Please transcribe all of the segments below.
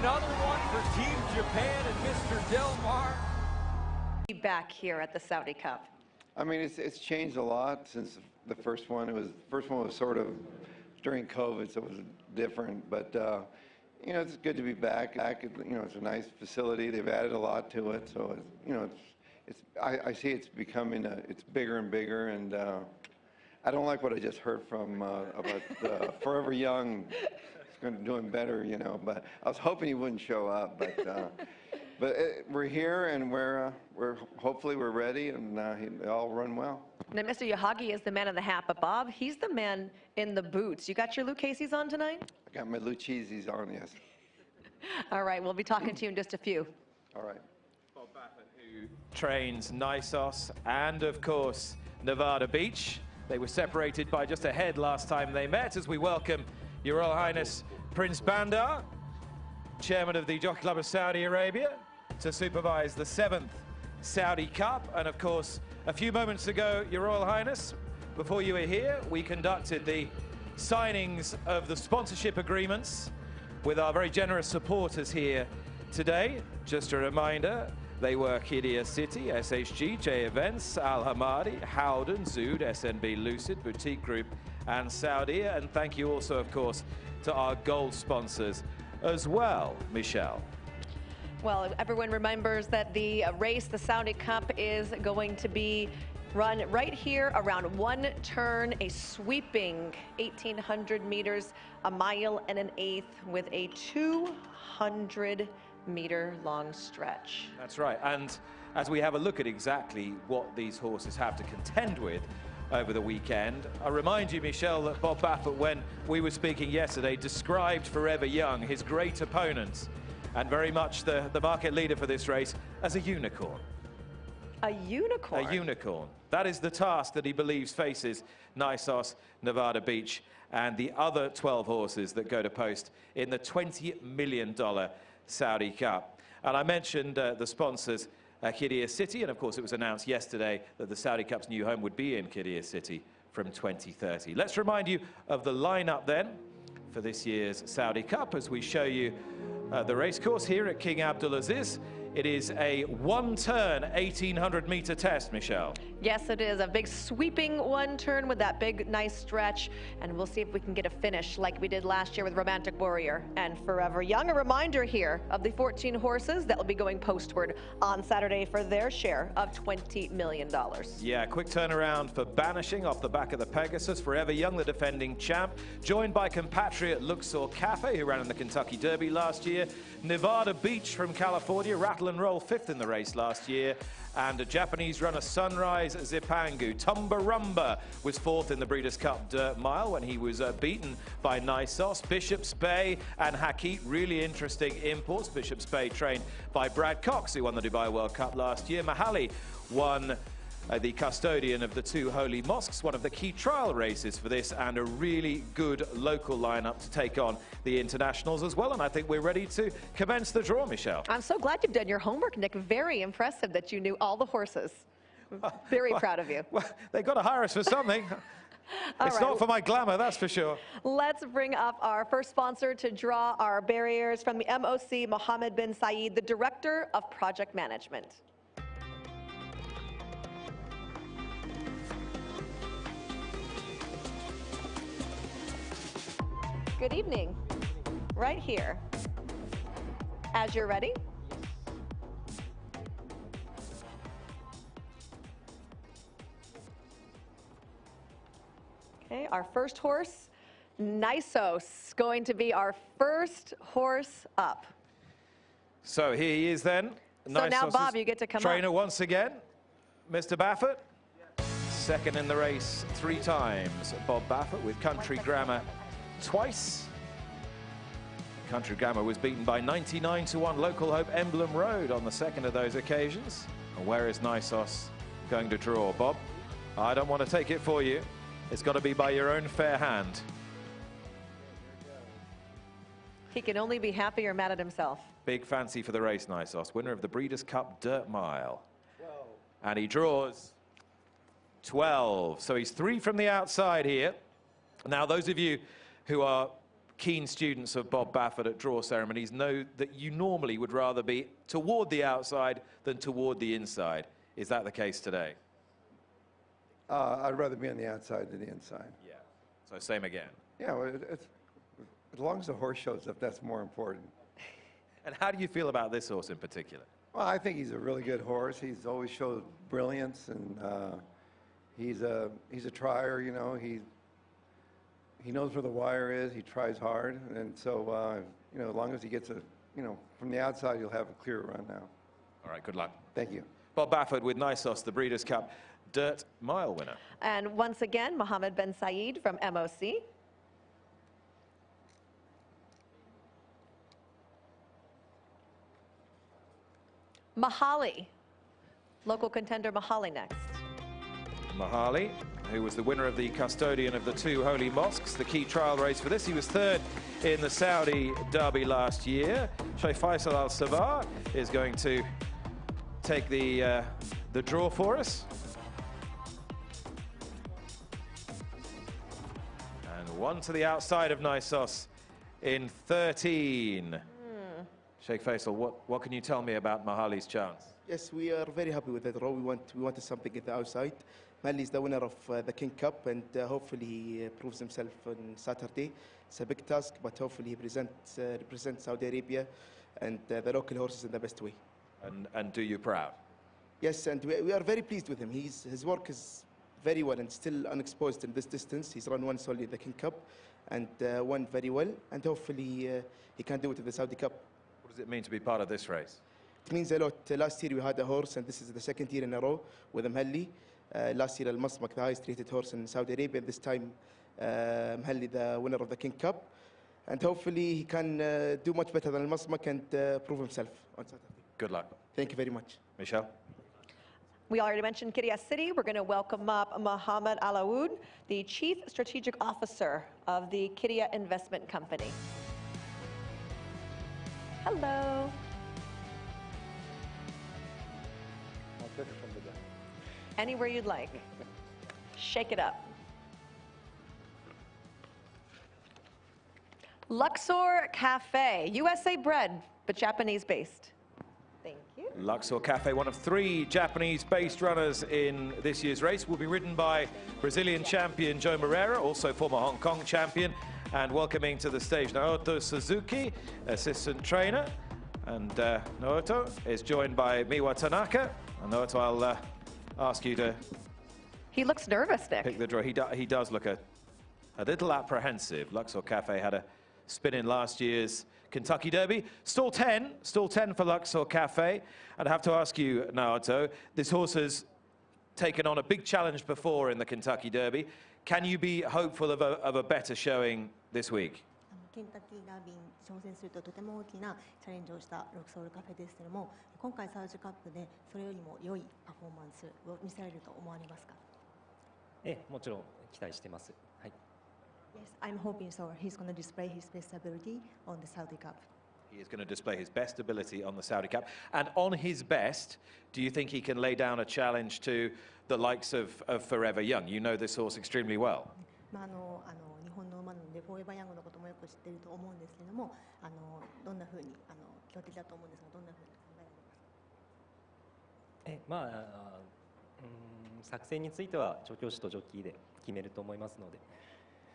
another one for Team Japan and Mr. Del Mar. Back here at the Saudi Cup. I mean, it's changed a lot since the first one. The first one was sort of during COVID, so it was different. But you know, it's good to be back. You know, it's a nice facility. They've added a lot to it, so you know, I see it's becoming it's bigger and bigger. And I don't like what I just heard from about Forever Young. Doing better, you know. But I was hoping he wouldn't show up. But we're here, and we're hopefully we're ready, and they all run well. Now, Mr. Yahagi is the man in the hat, but Bob, he's the man in the boots. You got your Lucchese's on tonight? I got my Lucchese's on, yes. All right, we'll be talking to you in just a few. All right. Bob Baffert, who trains Nisos and, of course, Nevada Beach. They were separated by just a head last time they met, as we welcome Your Royal Highness Prince Bandar, Chairman of the Jockey Club of Saudi Arabia, to supervise the 7th Saudi Cup. And of course, a few moments ago, Your Royal Highness, before you were here, we conducted the signings of the sponsorship agreements with our very generous supporters here today. Just a reminder, they were Qiddiya City, SHG, J Events, Al Hamadi, Howden, Zood, SNB Lucid, Boutique Group, and Saudia. And thank you also, of course, to our gold sponsors as well, Michelle. Well, everyone remembers that the race, the Saudi Cup, is going to be run right here around one turn, a sweeping 1,800 meters, a mile and an eighth, with a 200-meter long stretch. That's right. And as we have a look at exactly what these horses have to contend with over the weekend, I remind you, Michelle, that Bob Baffert, when we were speaking yesterday, described Forever Young, his great opponent, and very much the market leader for this race, as a unicorn. A unicorn? A unicorn. That is the task that he believes faces Nisos, Nevada Beach, and the other 12 horses that go to post in the $20 million Saudi Cup. And I mentioned the sponsors, Qiddiya City, and of course it was announced yesterday that the Saudi Cup's new home would be in Qiddiya City from 2030. Let's remind you of the lineup then for this year's Saudi Cup as we show you the racecourse here at King Abdulaziz. It is a one-turn 1,800-meter test, Michelle. Yes, it is. A big sweeping one turn with that big, nice stretch. And we'll see if we can get a finish like we did last year with Romantic Warrior and Forever Young. A reminder here of the 14 horses that will be going postward on Saturday for their share of $20 million. Yeah, quick turnaround for Banishing off the back of the Pegasus. Forever Young, the defending champ, joined by compatriot Luxor Cafe, who ran in the Kentucky Derby last year. Nevada Beach from California, Rattle and Roll 5th in the race last year. And a Japanese runner, Sunrise Zipangu. Tumbarumba was 4th in the Breeders' Cup Dirt Mile when he was beaten by Nisos. Bishop's Bay and Hakit, really interesting imports. Bishop's Bay trained by Brad Cox, who won the Dubai World Cup last year. Mahali won the custodian of the 2 holy mosques, one of the key trial races for this, and a really good local lineup to take on the internationals as well. And I think we're ready to commence the draw, Michelle. I'm so glad you've done your homework, Nick. Very impressive that you knew all the horses. Very proud of you. Well, they've got to hire us for something. It's not for my glamour, that's for sure. Let's bring up our first sponsor to draw our barriers from the MOC, Mohammed bin Saeed, the Director of Project Management. Good evening. Right here. As you're ready. Okay, our first horse, Nisos, going to be our first horse up. So here he is then. So now, Bob, you get to come trainer up. once again, Mr. Baffert. Second in the race 3 times. Bob Baffert with Country Grammar twice. Country Grammar was beaten by 99-1 Local Hope Emblem Road on the second of those occasions. And where is Nisos going to draw, Bob? I don't want to take it for you. It's got to be by your own fair hand. He can only be happy or mad at himself. Big fancy for the race, Nisos. Winner of the Breeders' Cup Dirt Mile. 12. And he draws 12. So he's 3 from the outside here. Now, those of you who are keen students of Bob Baffert at draw ceremonies know that you normally would rather be toward the outside than toward the inside. Is that the case today? I'd rather be on the outside than the inside. Yeah. So same again. Yeah, well, as long as the horse shows up, that's more important. And how do you feel about this horse in particular? Well, I think he's a really good horse. He's always showed brilliance, and he's a trier. You know, he knows where the wire is. He tries hard, and so you know, as long as he gets from the outside, you'll have a clear run now. All right, good luck. Thank you. Bob Baffert with Nisos, the Breeders' Cup Dirt Mile winner. And once again, Mohammed Ben Saeed from MOC. Mahali, local contender Mahali next. Mahali, who was the winner of the custodian of the two holy mosques, the key trial race for this. He was third in the Saudi Derby last year. Sheikh Faisal Al Sabah is going to take the draw for us. And one to the outside of Nisos in 13. Sheikh Faisal, what can you tell me about Mahali's chance? Yes, we are very happy with that draw. We wanted something at the outside. Mahali is the winner of the King Cup, and hopefully he proves himself on Saturday. It's a big task, but hopefully he represents Saudi Arabia and the local horses in the best way. And do you proud? Yes, and we are very pleased with him. His work is very well and still unexposed in this distance. He's run once only the King Cup and won very well, and hopefully he can do it in the Saudi Cup. What does it mean to be part of this race? It means a lot. Last year we had a horse, and this is the second year in a row with Mahali. Last year Al-Masmak, the highest rated horse in Saudi Arabia. This time Mahali, the winner of the King Cup. And hopefully he can do much better than Al-Masmak and prove himself on Saturday. Good luck. Thank you very much. Michelle? We already mentioned Qiddiya City. We're going to welcome up Mohammed Alaoud, the Chief Strategic Officer of the Qiddiya Investment Company. Hello. I'll take it from the back. Anywhere you'd like. Shake it up. Luxor Cafe, USA bred, but Japanese based. Thank you. Luxor Cafe, one of 3 Japanese-based runners in this year's race, will be ridden by Brazilian champion Joe Moreira, also former Hong Kong champion, and welcoming to the stage Naoto Suzuki, assistant trainer. And Naoto is joined by Miwa Tanaka. And Naoto, I'll ask you to... He looks nervous, Nick. Pick the draw. He does look a little apprehensive. Luxor Cafe had a spin in last year's Kentucky Derby. Stall 10 for Luxor Cafe. And I have to ask you, Naoto, this horse has taken on a big challenge before in the Kentucky Derby. Can you be hopeful of a better showing this week? ケンタッキーダービーに挑戦するととても大きなチャレンジをしたロクソールカフェですけれども、今回サウジカップでそれよりも良いパフォーマンスを見せられると思われますか？もちろん期待してます。はい。Yes, I'm hoping so. He's going to display his best ability on the Saudi Cup. He is going to display his best ability on the Saudi Cup. And on his best, do you think he can lay down a challenge to the likes of Forever Young? You know this horse extremely well. 日本の馬なのでフォーエバーヤングのこともよく知っていると思うんですけれども、どんな風に強敵だと思うんですが、どんな風に考えられますか？作戦については調教師とジョッキーで決めると思いますので、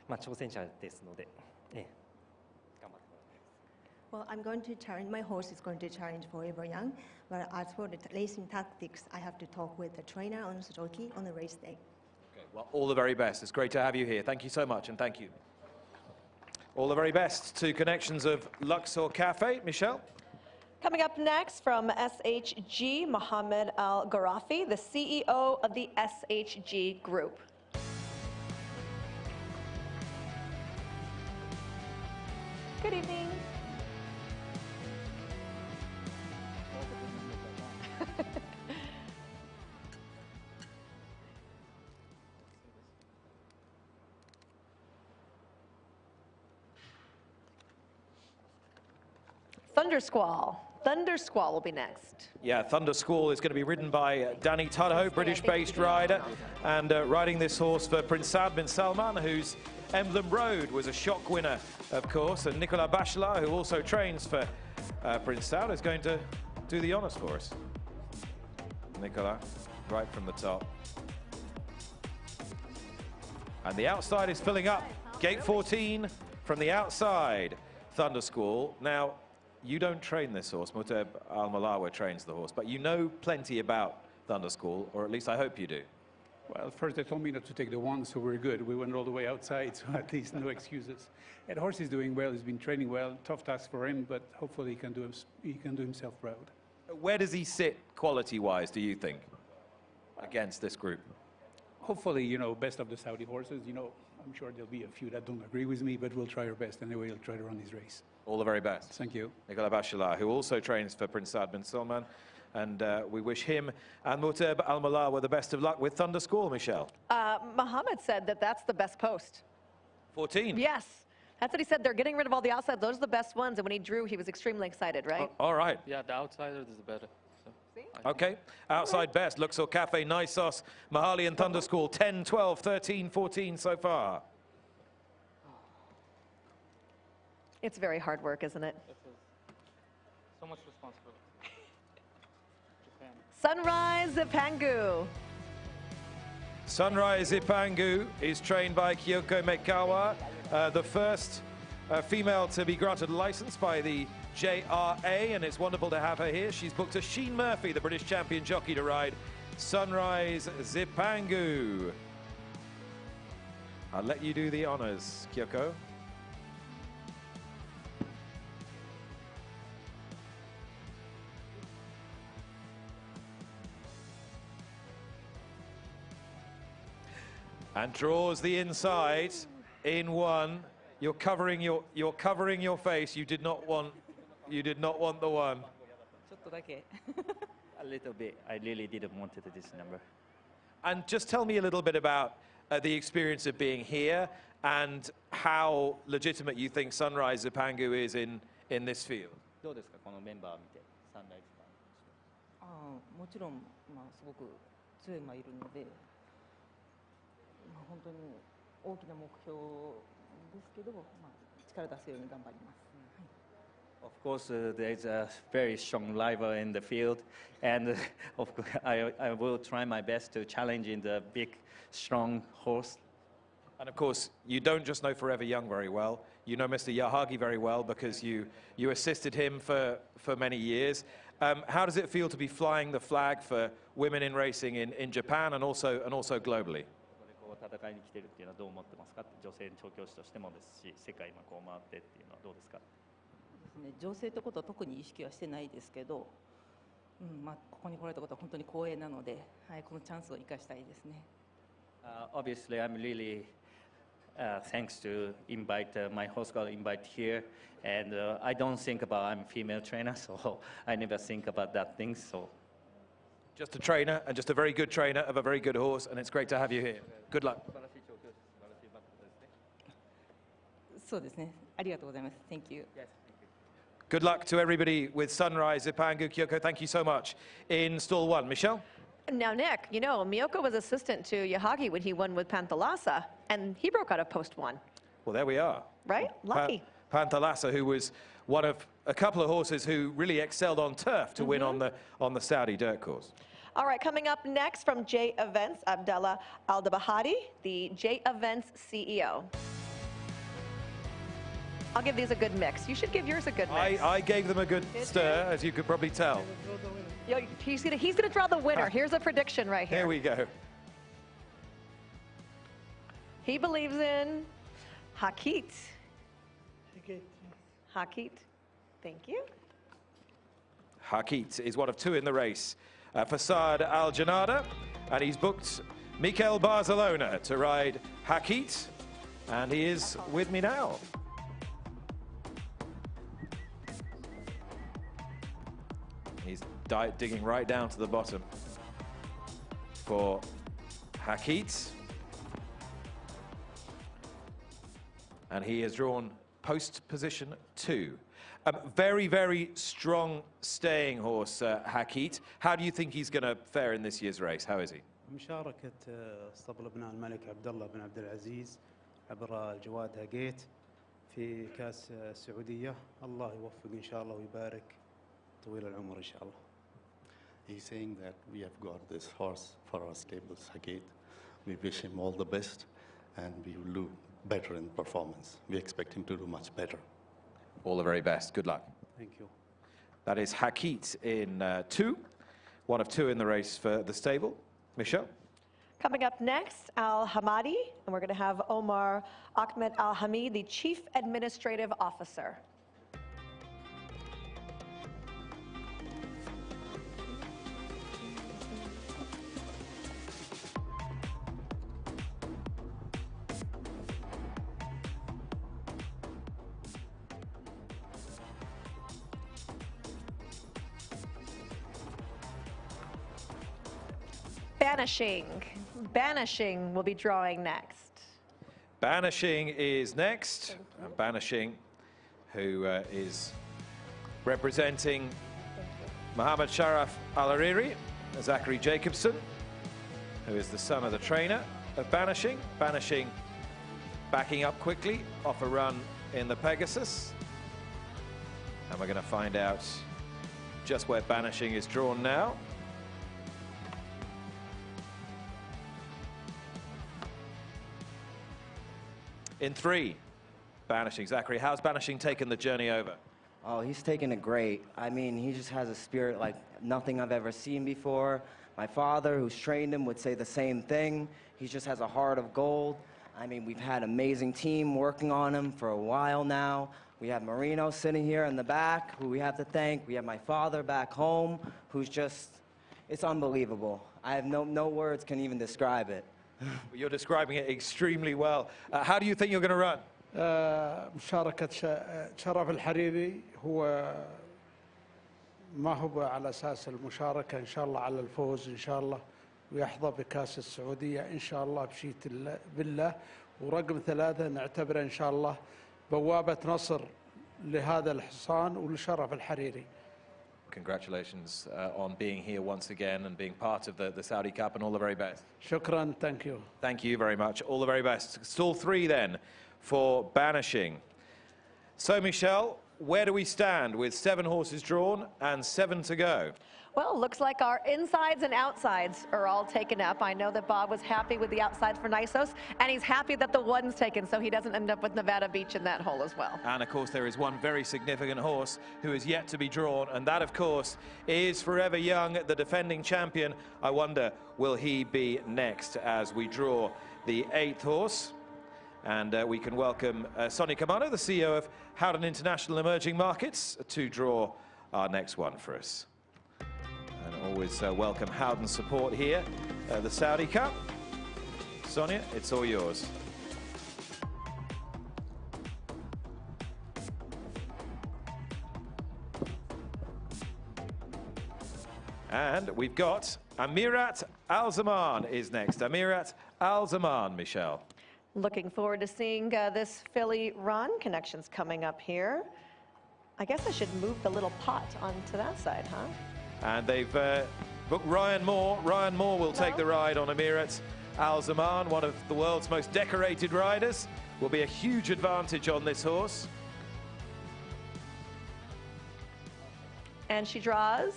挑戦者ですので、頑張ってもらいたいです。Well, I'm going to challenge, my horse is going to challenge Forever Young, but as for the racing tactics, I have to talk with the trainer and the jockey on the race day. Okay, well, all the very best. It's great to have you here. Thank you so much, and thank you. All the very best to connections of Luxor Cafe. Michelle? Coming up next from SHG, Mohammed Al Gharafi, the CEO of the SHG Group. Good evening. Thunder Squall. Thunder Squall will be next. Yeah, Thunder Squall is going to be ridden by Danny Tudhope, British-based rider, and riding this horse for Prince Saad bin Salman, whose Emblem Road was a shock winner of course, and Nicolas Bachelard, who also trains for Prince Saud, is going to do the honours for us. Nicolas, right from the top. And the outside is filling up. Gate 14 from the outside, Thunder School. Now, you don't train this horse. Muteb Al-Malawa trains the horse, but you know plenty about Thunder School, or at least I hope you do. Well, first they told me not to take the one, so we're good. We went all the way outside, so at least no excuses. And the horse is doing well. He's been training well. Tough task for him, but hopefully he can do himself proud. Where does he sit quality-wise, do you think, against this group? Hopefully, you know, best of the Saudi horses. You know, I'm sure there'll be a few that don't agree with me, but we'll try our best. Anyway, we'll try to run his race. All the very best. Thank you. Nicolas Bachelard, who also trains for Prince Saud bin Salman. And we wish him and Muteb Al-Malawa the best of luck with Thunder School, Michelle. Mohammed said that that's the best post. 14? Yes. That's what he said. They're getting rid of all the outside. Those are the best ones. And when he drew, he was extremely excited, right? All right. Yeah, the outsider is better. So Okay. Outside best. Luxor Cafe, Nisos, Mahali and Thunder School. 10, 12, 13, 14 so far. It's very hard work, isn't it? so much responsibility. Sunrise Zipangu. Sunrise Ipangu is trained by Kyoko Mekawa, the first female to be granted a license by the JRA, and it's wonderful to have her here. She's booked a Sheen Murphy, the British champion jockey, to ride Sunrise Zipangu. I'll let you do the honors, Kyoko. And draws the inside in one. You're covering your face. You did not want the one. A little bit. I really didn't want this number. And just tell me a little bit about the experience of being here and how legitimate you think Sunrise Zipangu is in this field. どうですかこのメンバーを見てサンライズもちろん、すごく強い馬いるので、本当に大きな目標ですけど、力出すように頑張ります。Of course, there's a very strong rival in the field, and of course, I will try my best to challenge in the big, strong horse. And of course, you don't just know Forever Young very well. You know Mr. Yahagi very well because you assisted him for many years. How does it feel to be flying the flag for women in racing in Japan and also globally? 戦いに来てるっていうのはどう思ってますか？女性調教師としてもですし、世界今こう回ってっていうのはどうですか？女性ってことは特に意識はしてないですけど、ここに来られたことは本当に光栄なので、このチャンスを生かしたいですね。Obviously, I'm really thanks to invite my host got invite here, and I don't think about I'm a female trainer, so I never think about that thing. So. Just a trainer, and just a very good trainer of a very good horse, and it's great to have you here. Good luck. そうですね。ありがとうございます。Thank you. Good luck to everybody with Sunrise Zipangu. Kyoko, thank you so much. In stall 1, Michelle? Now, Nick, you know, Miyoko was assistant to Yahagi when he won with Panthalassa, and he broke out of post 1. Well, there we are. Right? Lucky. Panthalassa, who was one of a couple of horses who really excelled on turf to win on the Saudi dirt course. All right, coming up next from J Events, Abdallah Al-Dabahadi, the J Events CEO. I'll give these a good mix. You should give yours a good mix. I gave them a good stir, as you could probably tell. Yo, he's gonna draw the winner. Here's a prediction right here. Here we go. He believes in Hakit. Hakit. Thank you. Hakit is one of 2 in the race. Fasad Al-Janada, and he's booked Mikel Barcelona to ride Hakit, and he is with me now. He's digging right down to the bottom for Hakit, and he has drawn post position 2. Very, very strong staying horse, Hakit. How do you think he's going to fare in this year's race? How is he? مشاركة اسطبل ابناء الملك عبد الله بن عبد العزيز عبر الجواد هاجيت في كاس السعودية الله يوفق إن شاء الله ويبارك طويل العمر إن شاء الله. He's saying that we have got this horse for our stable, Sakit. We wish him all the best, and we will do better in performance. We expect him to do much better. All the very best. Good luck. Thank you. That is Hakit in 2, one of 2 in the race for the stable. Michelle? Coming up next, Al Hamadi, and we're going to have Omar Ahmed Al Hamid, the Chief Administrative Officer. Banishing will be drawing next. Banishing is next. And Banishing, who is representing Mohammed Sharaf Al-Hariri, Zachary Jacobson, who is the son of the trainer of Banishing. Banishing backing up quickly off a run in the Pegasus. And we're going to find out just where Banishing is drawn now. In 3, Banishing. Zachary, how's Banishing taken the journey over? Oh, he's taken it great. I mean, he just has a spirit like nothing I've ever seen before. My father, who's trained him, would say the same thing. He just has a heart of gold. I mean, we've had an amazing team working on him for a while now. We have Marino sitting here in the back, who we have to thank. We have my father back home, who's just, it's unbelievable. I have no words can even describe it. You're describing it extremely well. How do you think you're going to run? مشاركة شرف الحريري هو ما هو على أساس المشاركة إن شاء الله على الفوز إن شاء الله ويحظى بكأس السعودية إن شاء الله بشيء بالله ورقم 3 نعتبره إن شاء الله بوابة نصر لهذا الحصان ولشرف الحريري. Congratulations on being here once again and being part of the Saudi Cup, and all the very best. Shukran, thank you. Thank you very much. All the very best. Stall 3 then for Banishing. So, Michelle, where do we stand with 7 horses drawn and 7 to go? Well, looks like our insides and outsides are all taken up. I know that Bob was happy with the outsides for Nisos, and he's happy that the 1's taken, so he doesn't end up with Nevada Beach in that hole as well. And, of course, there is one very significant horse who is yet to be drawn, and that, of course, is Forever Young, the defending champion. I wonder, will he be next as we draw the 8th horse? And we can welcome Sonia Camano, the CEO of Howden International Emerging Markets, to draw our next one for us. And always welcome Howden's support here, the Saudi Cup. Sonia, it's all yours. And we've got Amirat Al-Zaman is next. Amirat Al-Zaman, Michelle. Looking forward to seeing this filly run. Connections coming up here. I guess I should move the little pot onto that side, huh? And they've booked Ryan Moore. Ryan Moore will take the ride on Amirat Al-Zaman, one of the world's most decorated riders. Will be a huge advantage on this horse. And she draws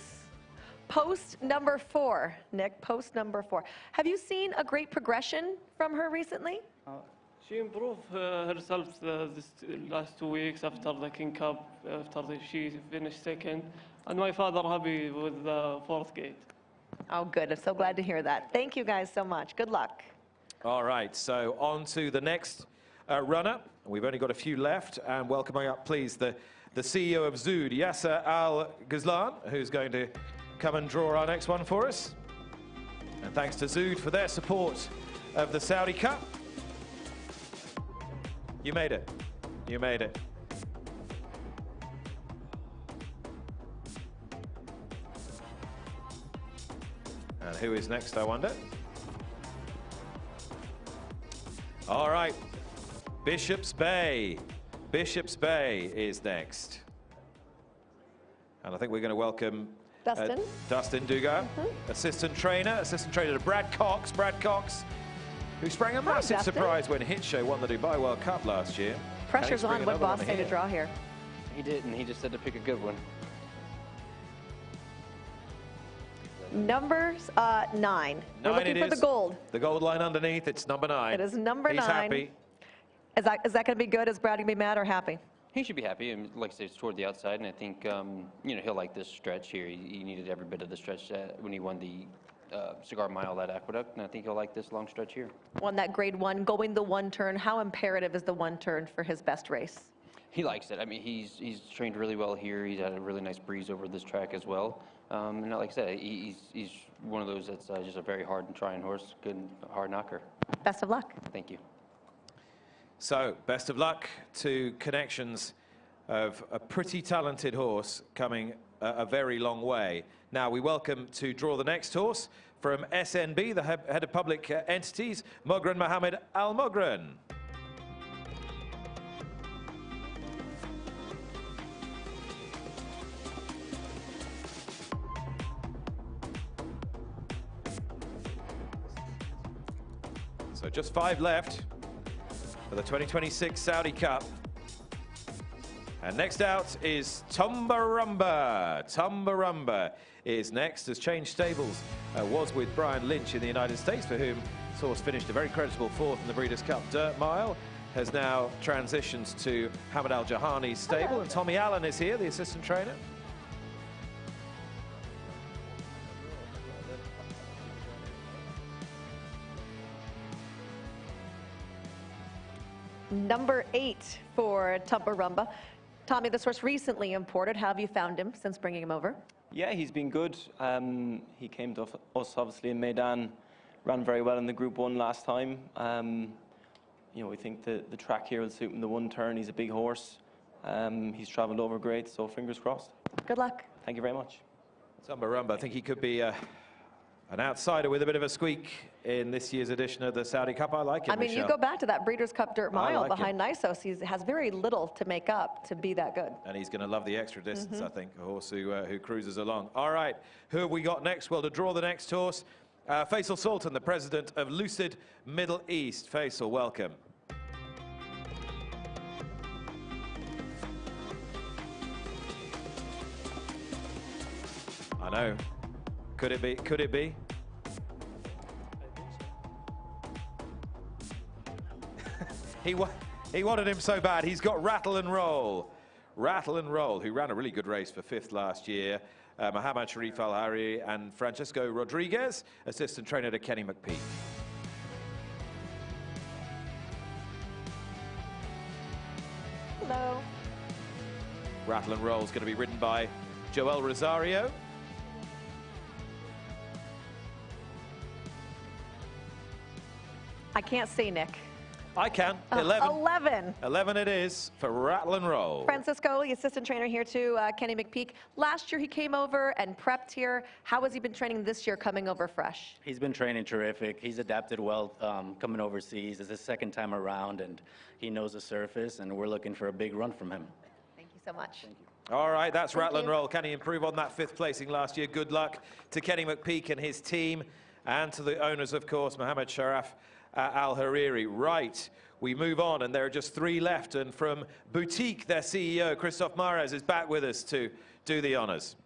post number 4, Nick, post number 4. Have you seen a great progression from her recently? She improved herself this last 2 weeks after the King Cup, she finished 2nd. And my father happy with the 4th gate. Oh, good. I'm so glad to hear that. Thank you guys so much. Good luck. All right, so on to the next runner. We've only got a few left. And welcoming up, please, the CEO of Zood, Yasser Al-Ghazlan, who's going to come and draw our next one for us. And thanks to Zood for their support of the Saudi Cup. You made it. You made it. And who is next, I wonder? All right, Bishop's Bay. Bishop's Bay is next. And I think we're going to welcome Dustin Dugar, assistant trainer to Brad Cox. Brad Cox, who sprang a massive surprise when Hitshow won the Dubai World Cup last year. Pressure's on. What boss say to draw here? He didn't. He just said to pick a good one. Number 9. We're looking for the gold. The gold line underneath. It's number 9. It is number 9. He's happy. Is that going to be good? Is Brad going to be mad or happy? He should be happy. And like I said, it's toward the outside, and I think you know, he'll like this stretch here. He needed every bit of the stretch when he won the Cigar Mile at Aqueduct, and I think he'll like this long stretch here. Won that grade 1, going the 1 turn. How imperative is the 1 turn for his best race? He likes it. I mean, he's trained really well here. He's had a really nice breeze over this track as well. And like I said, he's one of those that's just a very hard and trying horse, good hard knocker. Best of luck. Thank you. So, best of luck to Connections of a pretty talented horse coming a very long way. Now, we welcome to draw the next horse from SNB, the head of public entities, Moghren Mohammed Al Moghren. So just 5 left for the 2026 Saudi Cup. And next out is Tumbarumba. Tumbarumba is next, has changed stables, was with Brian Lynch in the United States, for whom this horse finished a very creditable 4th in the Breeders' Cup Dirt Mile, has now transitioned to Hamad Al Jahani's stable, and Tommy Allen is here, the assistant trainer. Number 8 for Tumbarumba. Tommy, this horse recently imported. How have you found him since bringing him over? Yeah, he's been good. He came to us obviously in Maidan, ran very well in the Group 1 last time. You know, we think the track here will suit him the 1 turn. He's a big horse. He's travelled over great, so fingers crossed. Good luck. Thank you very much. Tumbarumba, I think he could be an outsider with a bit of a squeak in this year's edition of the Saudi Cup. I like him, I mean, Michelle. you go back to that Breeders' Cup Dirt Mile like behind Nisos. He has very little to make up to be that good. And he's going to love the extra distance, I think, a horse who cruises along. All right, who have we got next? Well, to draw the next horse, Faisal Sultan, the president of Lucid Middle East. Faisal, welcome. I know. Could it be? Could it be? He wanted him so bad. He's got Rattle and Roll. Rattle and Roll, who ran a really good race for 5th last year. Mohammad Sharif Al-Hari and Francisco Rodriguez, assistant trainer to Kenny McPeak. Hello. Rattle and Roll is going to be ridden by Joel Rosario. I can't see, Nick. I can. 11. 11. 11 it is for Rattle and Roll. Francisco, the assistant trainer here too, Kenny McPeak. Last year he came over and prepped here. How has he been training this year coming over fresh? He's been training terrific. He's adapted well coming overseas. It's his 2nd time around, and he knows the surface, and we're looking for a big run from him. Thank you so much. Thank you. All right, that's Rattle and Roll. Can he improve on that 5th placing last year? Good luck to Kenny McPeak and his team, and to the owners, of course, Mohammad Sharaf Al-Hariri. Right, we move on, and there are just 3 left. And from Boutique, their CEO, Christophe Mares, is back with us to do the honors.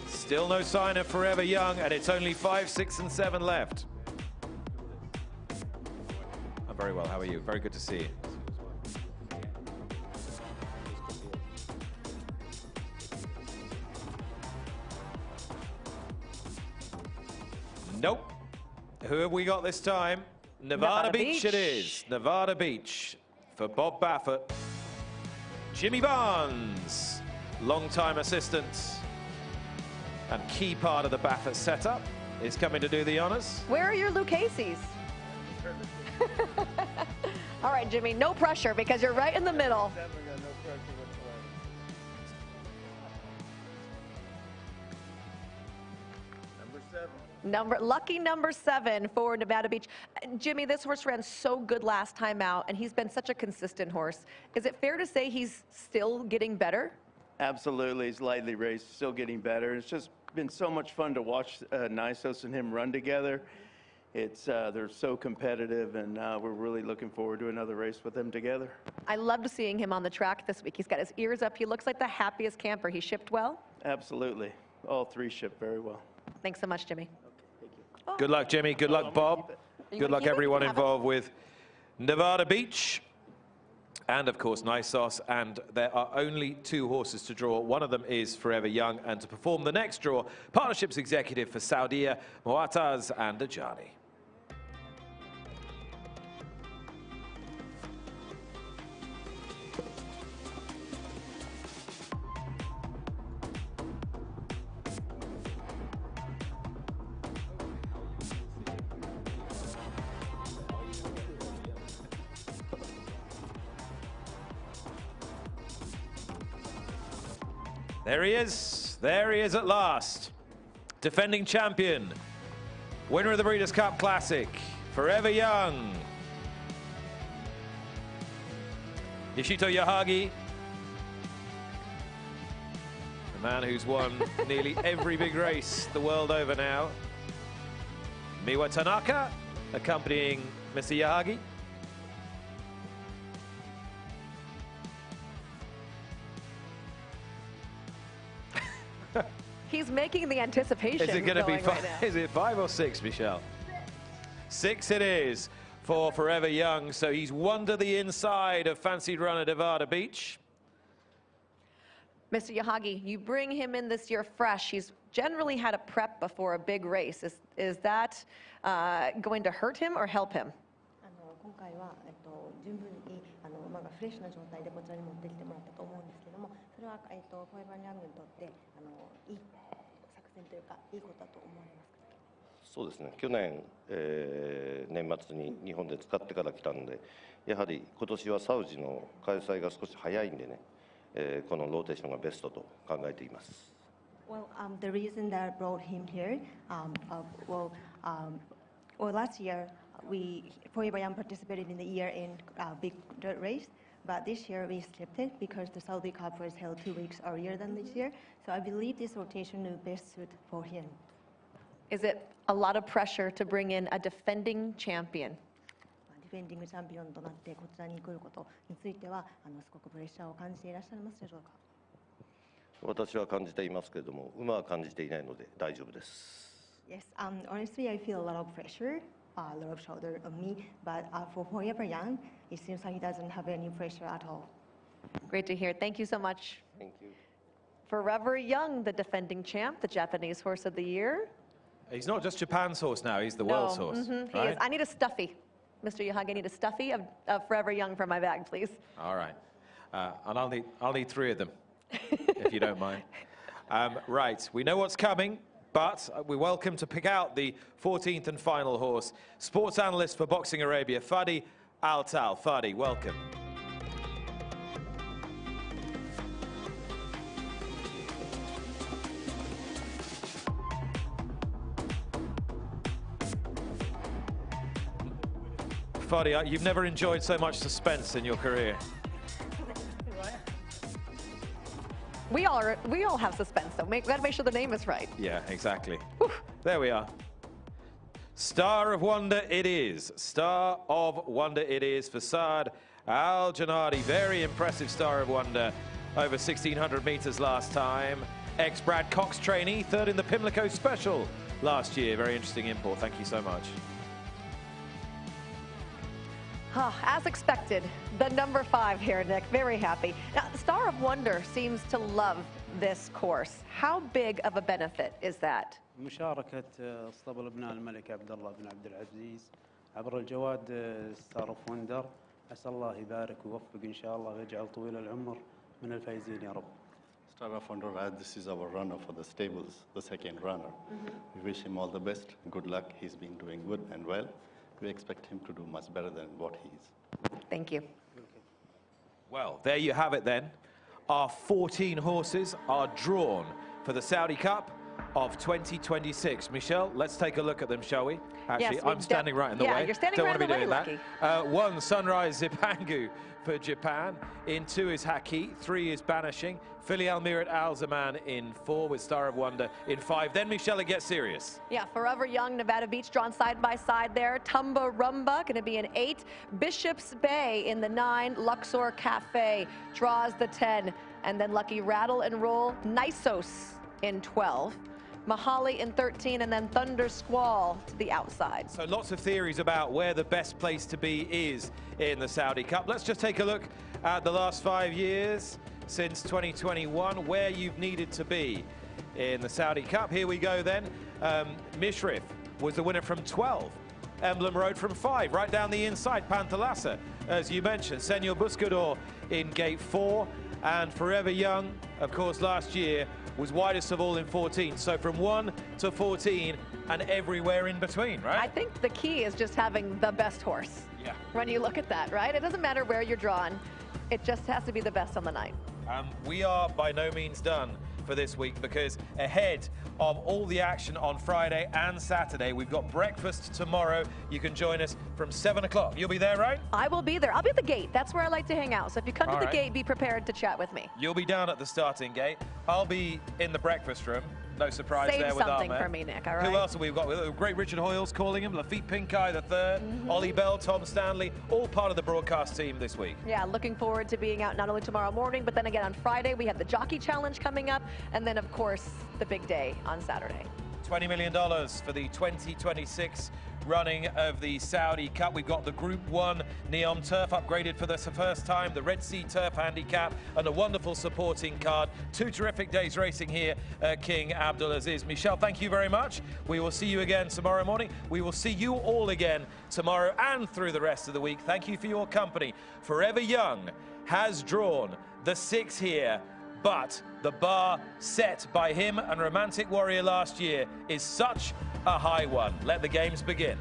Still no sign of Forever Young, and it's only 5, 6, and 7 left. I'm very well. How are you? Very good to see you. Nope. Who have we got this time? Nevada Beach it is. Nevada Beach for Bob Baffert. Jimmy Barnes, long-time assistant and key part of the Baffert setup, is coming to do the honors. Where are your Lucchese's? All right, Jimmy, no pressure because you're right in the middle. Lucky number 7 for Nevada Beach. Jimmy, this horse ran so good last time out, and he's been such a consistent horse. Is it fair to say he's still getting better? Absolutely. He's lightly raced, still getting better. It's just been so much fun to watch Nisos and him run together. they're so competitive, and we're really looking forward to another race with them together. I loved seeing him on the track this week. He's got his ears up. He looks like the happiest camper. He shipped well. Absolutely. All three shipped very well. Thanks so much, Jimmy. Good luck, Jimmy. Good luck, Bob. Good luck, everyone involved with Nevada Beach. And, of course, Naisos. And there are only 2 horses to draw. One of them is Forever Young. And to perform the next draw, Partnerships Executive for Saudia, Moataz and Ajani. There he is. There he is at last. Defending champion. Winner of the Breeders' Cup Classic. Forever Young. Yoshito Yahagi. The man who's won nearly every big race the world over now. Miwa Tanaka accompanying Mr. Yahagi. He's making the anticipation. Is it going to be 5? Right now. Is it 5 or 6, Michelle? 6 it is for Forever Young. So he's won to the inside of fancied runner Nevada Beach. Mr. Yahagi, you bring him in this year fresh. He's generally had a prep before a big race. Is that going to hurt him or help him? 今回は十分に馬がフレッシュな状態でこちらに持ってきてもらったと思うんですけども、それはフォーエバーヤングにとっていい作戦というかいいことだと思われますか？そうですね。去年、年末に日本で使ってから来たので、やはり今年はサウジの開催が少し早いんでね、このローテーションがベストと考えています。Well, the reason that I brought him here, last year Forever Young participated in the year-end big dirt race, but this year we skipped it because the Saudi Cup was held 2 weeks earlier than this year. So I believe this rotation will best suit for him. Is it a lot of pressure to bring in a defending champion? ディフェンディングチャンピオンとなってこちらに来ることについてはすごくプレッシャーを感じていらっしゃいますでしょうか？私は感じていますけれども、馬は感じていないので大丈夫です。Yes, honestly, I feel a lot of pressure, a lot of shoulder on me, but for Forever Young, it seems like he doesn't have any pressure at all. Great to hear. Thank you so much. Thank you. Forever Young, the defending champ, the Japanese horse of the year. He's not just Japan's horse now, he's the world's horse. He is. I need a stuffy. Mr. Yahagi, I need a stuffy of Forever Young for my bag, please. All right. And I'll need 3 of them, if you don't mind. Right, we know what's coming, but we're welcome to pick out the 14th and final horse. Sports analyst for Boxing Arabia, Fadi Al-Tal. Fadi, welcome. Fadi, you've never enjoyed so much suspense in your career. We all have suspense, though. We gotta make sure the name is right. Yeah, exactly. There we are. Star of Wonder it is. Star of Wonder it is for Saad Al-Janadi. Very impressive Star of Wonder. Over 1,600 meters last time. Ex-Brad Cox trainee, 3rd in the Pimlico Special last year. Very interesting import. Thank you so much. As expected, the number 5 here, Nick. Very happy. Now, Star of Wonder seems to love this course. How big of a benefit is that? مشاركة اسطبل ابناء الملك عبد الله بن عبد العزيز عبر الجواد ستار اوف وندر. عسى الله يبارك ويوفق ان شاء الله ويجعل طويل العمر من الفائزين يا رب. Star of Wonder, this is our runner for the stables, the second runner. We wish him all the best. Good luck. He's been doing good and well. We expect him to do much better than what he is. Thank you. Well, there you have it then. Our 14 horses are drawn for the Saudi Cup of 2026. Michelle, let's take a look at them, shall we? Actually, yes, I'm standing right in the way. Yeah, you're standing Don't right in want to the be way, doing Lucky. that. 1, Sunrise Zipangu for Japan. In 2 is Haki. 3 is Banishing. Philly Almirat Al-Zaman in 4 with Star of Wonder in 5. Then, Michelle, it gets serious. Yeah, Forever Young, Nevada Beach drawn side by side there. Tumba Rumba going to be an 8. Bishop's Bay in the 9. Luxor Cafe draws the 10. And then Lucky Rattle and Roll. Nisos in 12. Mahali in 13, and then Thunder Squall to the outside. So lots of theories about where the best place to be is in the Saudi Cup. Let's just take a look at the last 5 years since 2021, where you've needed to be in the Saudi Cup. Here we go then. Mishrif was the winner from 12. Emblem Road from 5, right down the inside. Panthalassa, as you mentioned. Senor Buscador in gate 4. And Forever Young, of course, last year was widest of all in 14. So from 1 to 14 and everywhere in between, right? I think the key is just having the best horse. Yeah. When you look at that, right? It doesn't matter where you're drawn. It just has to be the best on the night. We are by no means done for this week, because ahead of all the action on Friday and Saturday, we've got breakfast tomorrow. You can join us from 7 o'clock. You'll be there, right? I will be there. I'll be at the gate. That's where I like to hang out. So if you come to the right. gate, be prepared to chat with me. You'll be down at the starting gate. I'll be in the breakfast room. No surprise Save there with something Ahmed. for me, Nick, all right? Who else have we got? We've got great Richard Hoyle's calling him, Lafitte Pincay the third, Ollie Bell, Tom Stanley, all part of the broadcast team this week. Yeah, looking forward to being out not only tomorrow morning, but then again on Friday, we have the Jockey Challenge coming up, and then, of course, the big day on Saturday. $20 million for the 2026 running of the Saudi Cup. We've got the Group 1 Neom Turf upgraded for the first time, the Red Sea Turf Handicap, and a wonderful supporting card. 2 terrific days racing here at King Abdulaziz. Michelle, thank you very much. We will see you again tomorrow morning. We will see you all again tomorrow and through the rest of the week. Thank you for your company. Forever Young has drawn the 6 here, but the bar set by him and Romantic Warrior last year is such a high one. Let the games begin.